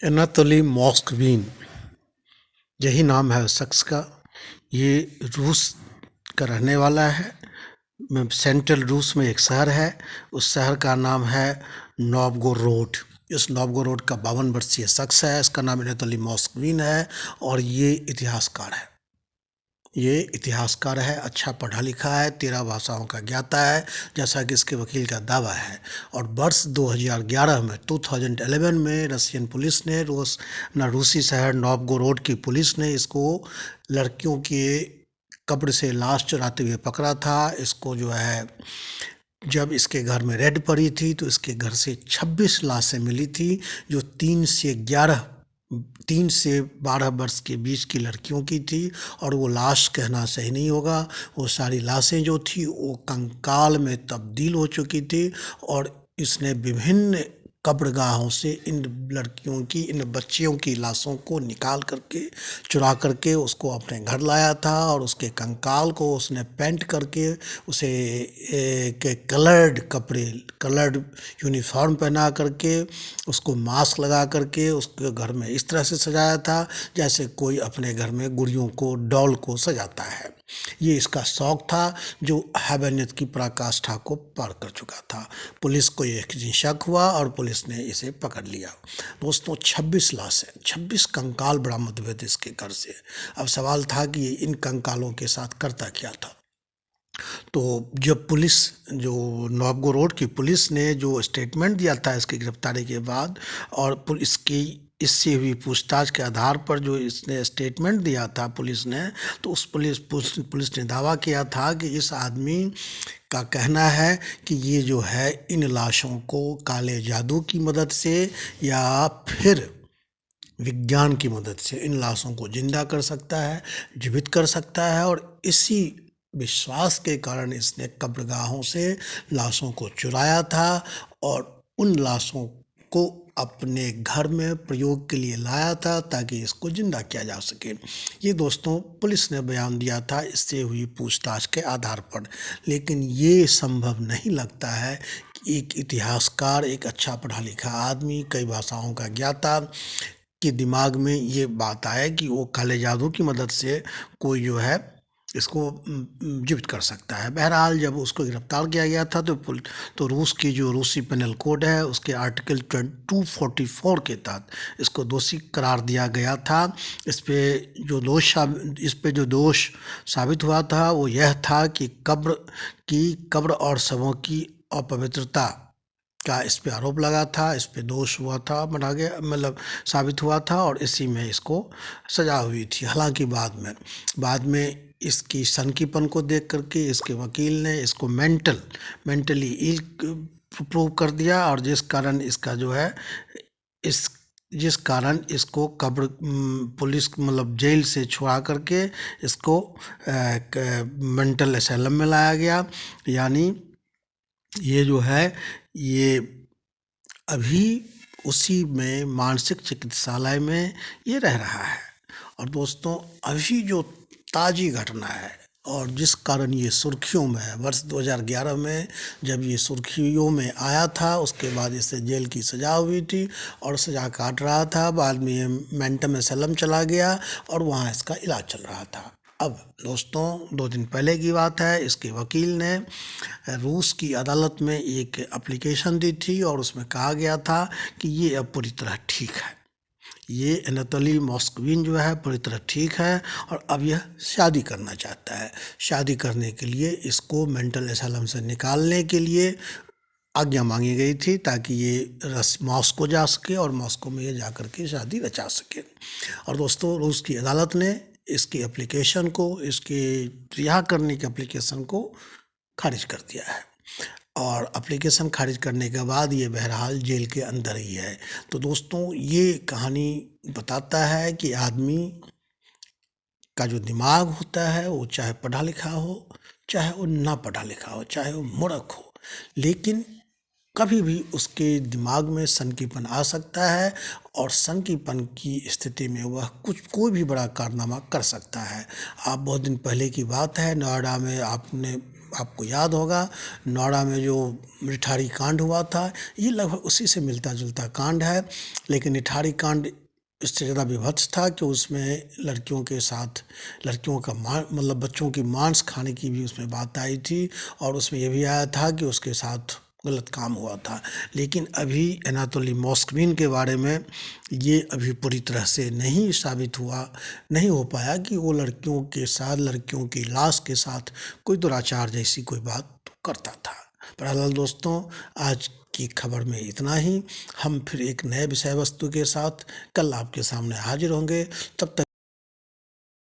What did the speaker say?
एनातोली मॉस्कवीन, यही नाम है उस शख्स का। ये रूस का रहने वाला है। सेंट्रल रूस में एक शहर है, उस शहर का नाम है नोवगोरोड। इस नोवगोरोड का 52 वर्षीय शख्स है, इसका नाम एनातोली मॉस्कवीन है और ये इतिहासकार है, अच्छा पढ़ा लिखा है, 13 भाषाओं का ज्ञाता है, जैसा कि इसके वकील का दावा है। और वर्ष 2011 में 2011 में रशियन पुलिस ने रूसी शहर नोवगोरोड की पुलिस ने इसको लड़कियों के कब्र से लाश चुराते हुए पकड़ा था। इसको जो है, जब इसके घर में रेड पड़ी थी तो इसके घर से 26 लाशें मिली थी, जो 3 से 12 वर्ष के बीच की लड़कियों की थी। और वो लाश कहना सही नहीं होगा, वो सारी लाशें जो थी वो कंकाल में तब्दील हो चुकी थी। और इसने विभिन्न कब्रगाहों से इन लड़कियों की, इन बच्चियों की लाशों को निकाल करके, चुरा करके उसको अपने घर लाया था। और उसके कंकाल को उसने पेंट करके उसे कलर्ड यूनिफॉर्म पहना करके, उसको मास्क लगा करके उसके घर में इस तरह से सजाया था जैसे कोई अपने घर में गुड़ियों को, डॉल को सजाता है। ये इसका शौक था जो हैवानियत की पराकाष्ठा को पार कर चुका था। पुलिस को एक दिन शक हुआ और पुलिस ने इसे पकड़ लिया। दोस्तों, 26 लाशें, 26 कंकाल बरामद हुए थे इसके घर से। अब सवाल था कि ये इन कंकालों के साथ करता क्या था। तो जब जो नोवगोरोड की पुलिस ने जो स्टेटमेंट दिया था इसकी गिरफ्तारी के बाद, और पुलिस की इससे हुई पूछताछ के आधार पर जो इसने स्टेटमेंट दिया था पुलिस ने, तो उस पुलिस ने दावा किया था कि इस आदमी का कहना है कि ये जो है इन लाशों को काले जादू की मदद से या फिर विज्ञान की मदद से इन लाशों को जिंदा कर सकता है, जीवित कर सकता है। और इसी विश्वास के कारण इसने कब्रगाहों से लाशों को चुराया था और उन लाशों को अपने घर में प्रयोग के लिए लाया था ताकि इसको जिंदा किया जा सके। ये दोस्तों पुलिस ने बयान दिया था इससे हुई पूछताछ के आधार पर। लेकिन ये संभव नहीं लगता है कि एक इतिहासकार, एक अच्छा पढ़ा लिखा आदमी, कई भाषाओं का ज्ञाता के दिमाग में ये बात आए कि वो काले जादू की मदद से कोई जो है इसको जीवित कर सकता है। बहरहाल जब उसको गिरफ्तार किया गया था तो रूसी पेनल कोड है, उसके आर्टिकल 244 के तहत इसको दोषी करार दिया गया था। इस पे जो दोष साबित हुआ था वो यह था कि कब्र और शवों की अपवित्रता का इस पे आरोप लगा था, इस पे दोष हुआ था, बना गया, मतलब साबित हुआ था। और इसी में इसको सजा हुई थी। हालांकि बाद में इसकी सनकीपन को देख करके इसके वकील ने इसको मेंटली इल प्रूव कर दिया, और जिस कारण इसको पुलिस मतलब जेल से छुड़ा करके इसको मेंटल असाइलम में लाया गया। यानी ये जो है, ये अभी उसी में मानसिक चिकित्सालय में ये रह रहा है। और दोस्तों, अभी जो ताज़ी घटना है और जिस कारण ये सुर्खियों में है, वर्ष 2011 में जब ये सुर्खियों में आया था, उसके बाद इसे जेल की सज़ा हुई थी और सज़ा काट रहा था। बाद में ये मेंटल असाइलम चला गया और वहाँ इसका इलाज चल रहा था। अब दोस्तों, 2 दिन पहले की बात है, इसके वकील ने रूस की अदालत में एक एप्लीकेशन दी थी और उसमें कहा गया था कि ये अब पूरी तरह ठीक है। ये एनातोली मॉस्कवीन जो है पूरी तरह ठीक है और अब यह शादी करना चाहता है। शादी करने के लिए इसको मेंटल असाइलम से निकालने के लिए आज्ञा मांगी गई थी ताकि ये मॉस्को जा सके और मॉस्को में ये जा कर के शादी रचा सके। और दोस्तों, रूस की अदालत ने इसकी एप्लीकेशन को, इसके रिहा करने की एप्लीकेशन को खारिज कर दिया है। और एप्लीकेशन खारिज करने के बाद ये बहरहाल जेल के अंदर ही है। तो दोस्तों, ये कहानी बताता है कि आदमी का जो दिमाग होता है वो चाहे पढ़ा लिखा हो, चाहे वो ना पढ़ा लिखा हो, चाहे वो मूर्ख हो, लेकिन कभी भी उसके दिमाग में सनकीपन आ सकता है और सनकीपन की स्थिति में वह कोई भी बड़ा कारनामा कर सकता है। आप बहुत दिन पहले की बात है, नोएडा में आपको याद होगा नोएडा में जो निठारी कांड हुआ था, ये लगभग उसी से मिलता-जुलता कांड है। लेकिन निठारी कांड इससे ज़्यादा विभत्स था कि उसमें लड़कियों के साथ लड़कियों का मतलब बच्चों की मांस खाने की भी उसमें बात आई थी और उसमें ये भी आया था कि उसके साथ गलत काम हुआ था। लेकिन अभी एनातोली मोस्कविन के बारे में ये अभी पूरी तरह से नहीं साबित हुआ, नहीं हो पाया कि वो लड़कियों के साथ, लड़कियों की लाश के साथ कोई दुराचार जैसी कोई बात करता था। बहरहाल दोस्तों, आज की खबर में इतना ही। हम फिर एक नए विषय वस्तु के साथ कल आपके सामने हाजिर होंगे। तब तक